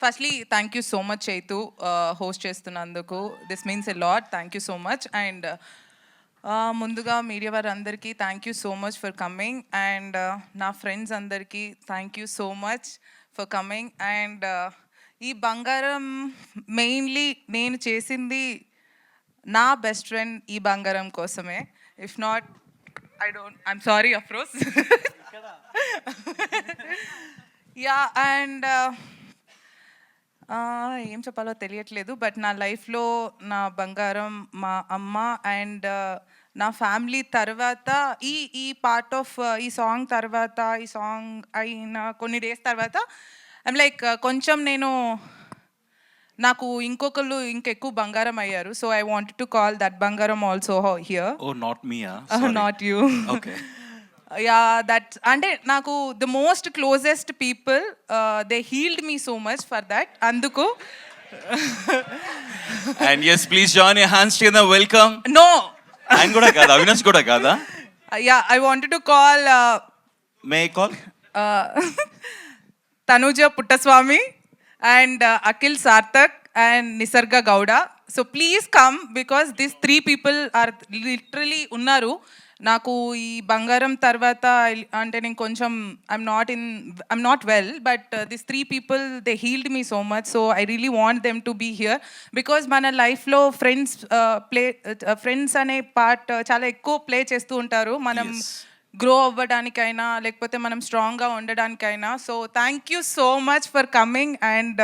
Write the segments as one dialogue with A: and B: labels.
A: Firstly thank you so much Chaitu host చేస్తున్నందుకు. This means a lot. Thank you so much. And ముందుగా media వారందరికీ thank you so much for coming. And నా friends అందరికీ thank you so much for coming. And ఈ బంగారం mainly నేను చేసింది నా బెస్ట్ ఫ్రెండ్ ఈ బంగారం కోసమే. ఇఫ్ నాట్ ఐఎమ్ సారీ అఫ్రోస్. యా. అండ్ ఏం చెప్పాలో తెలియట్లేదు. బట్ నా లైఫ్లో నా బంగారం మా అమ్మ అండ్ నా ఫ్యామిలీ తర్వాత ఈ పార్ట్ ఆఫ్ ఈ సాంగ్ తర్వాత, ఈ సాంగ్ అయిన కొన్ని డేస్ తర్వాత ఐమ్ లైక్ కొంచెం నాకు ఇంకొకళ్ళు ఇంకెక్కువ బంగారం అయ్యారు. So I wanted to call that బంగారం also here.
B: Oh, not me,
A: not you.
B: Okay.
A: Yeah, that అంటే నాకు the most closest people they healed me so much for that. అందుకు
B: And yes, please join your hands together. Welcome.
A: No.
B: ఆయన కూడా కాదా, అవినాష్ కూడా కాదా?
A: Yeah, I wanted to call
B: May I call?
A: Tanuja Puttaswamy and Akhil Sarthak and Nisarga Gowda. So please come because this 3 people are literally ఉన్నారు నాకు ఈ బంగారం తర్వాత. అంటే నేను కొంచెం I'm not well, but this 3 people they healed me so much. So I really want them to be here because మన లైఫ్లో ఫ్రెండ్స్ అనే పార్ట్ చాలా ఎక్కువ ప్లే చేస్తూ ఉంటారు మనం గ్రో అవ్వడానికైనా లేకపోతే మనం స్ట్రాంగ్గా ఉండడానికైనా. So thank you so much for coming and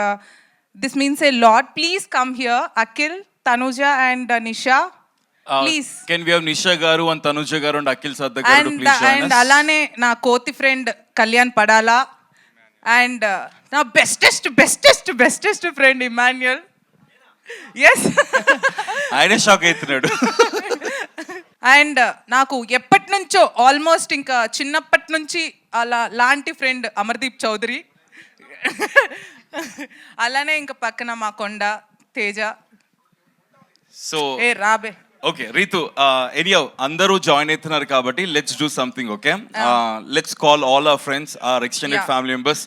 A: this means a lot. Please come here Akhil, Tanuja and Nisha. Please.
B: Can we have Nisha garu and Tanuja garu and Akhil Sadak garu to please join
A: and
B: us?
A: అలానే నా కోతి friend Kalyan Padala and నా bestest friend Emmanuel. Yes.
B: ఆయనే shock అవుతున్నాడు.
A: And నాకు ఎప్పటి నుంచో almost ఇంకా చిన్నప్పటి నుంచి అలా లాంటి ఫ్రెండ్ అమర్దీప్ చౌదరి. అలానే ఇంకా పక్కన మా కొండ తేజ.
B: సో
A: ఏ రాబే.
B: ఓకే రీతు, ఎనియో అందరూ జాయిన్ అవుతున్నారు కాబట్టి let's do something. Okay, let's call all our friends, our extended family members.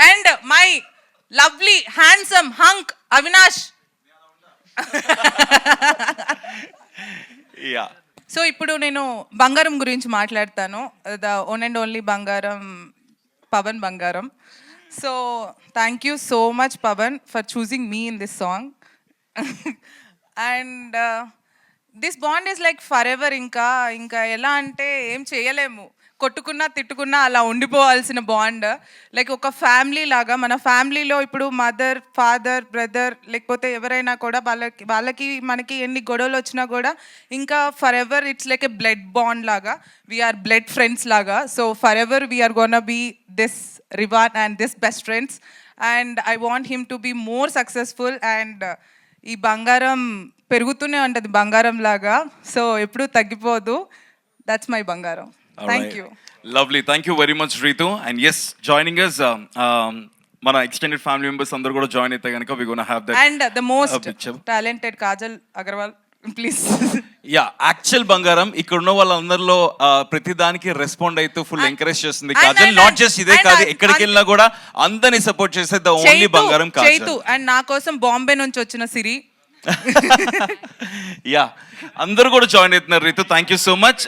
A: And my lovely handsome hunk Avinash.
B: Yeah.
A: So ఇప్పుడు నేను బంగారం గురించి మాట్లాడతాను. ద ఓన్ అండ్ ఓన్లీ బంగారం, పవన్ బంగారం. So thank you so much Pavan for choosing me in this song. And this bond is like forever. ఇంకా ఎలా అంటే ఏం చేయలేము, కొట్టుకున్నా తిట్టుకున్నా అలా ఉండిపోవాల్సిన బాండ్. లైక్ ఒక ఫ్యామిలీ లాగా. మన ఫ్యామిలీలో ఇప్పుడు మదర్, ఫాదర్, బ్రదర్ లేకపోతే ఎవరైనా కూడా వాళ్ళకి మనకి ఎన్ని గొడవలు వచ్చినా కూడా ఇంకా forever it's like a blood bond లాగా. వీఆర్ బ్లడ్ ఫ్రెండ్స్ లాగా. So forever we're gonna be this reward and this best friends. And I want him to be more successful. అండ్ ఈ బంగారం పెరుగుతూనే ఉంటుంది బంగారం లాగా. సో ఎప్పుడూ తగ్గిపోదు. దట్స్ మై బంగారం. Thank you.
B: Lovely, thank you very much Ritu. And yes, joining us మన ఎక్స్టెండెడ్ ఫ్యామిలీ మెంబర్స్ అందరూ కూడా జాయిన్ అయితే కనుక వి gonna have that.
A: And the most talented Kajal Aggarwal please.
B: Yeah, actual బంగారం ఇక్కడ ఉన్న వాళ్ళందరిలో ప్రతి దానికి రెస్పాండ్ అవుతూ ఫుల్ ఎంకరేజ్ చేస్తుంది కాజల్. నాట్ జస్ట్ ఇదే కాదు, ఎక్కడికి వెళ్ళినా కూడా అందరినీ సపోర్ట్ చేసే ద ఓన్లీ బంగారం కాజల్.
A: అండ్ నా కోసం బాంబే నుంచి వచ్చిన సిరి.
B: యా, అందరూ కూడా జాయిన్ అవుతున్నారు Ritu. Thank you so much.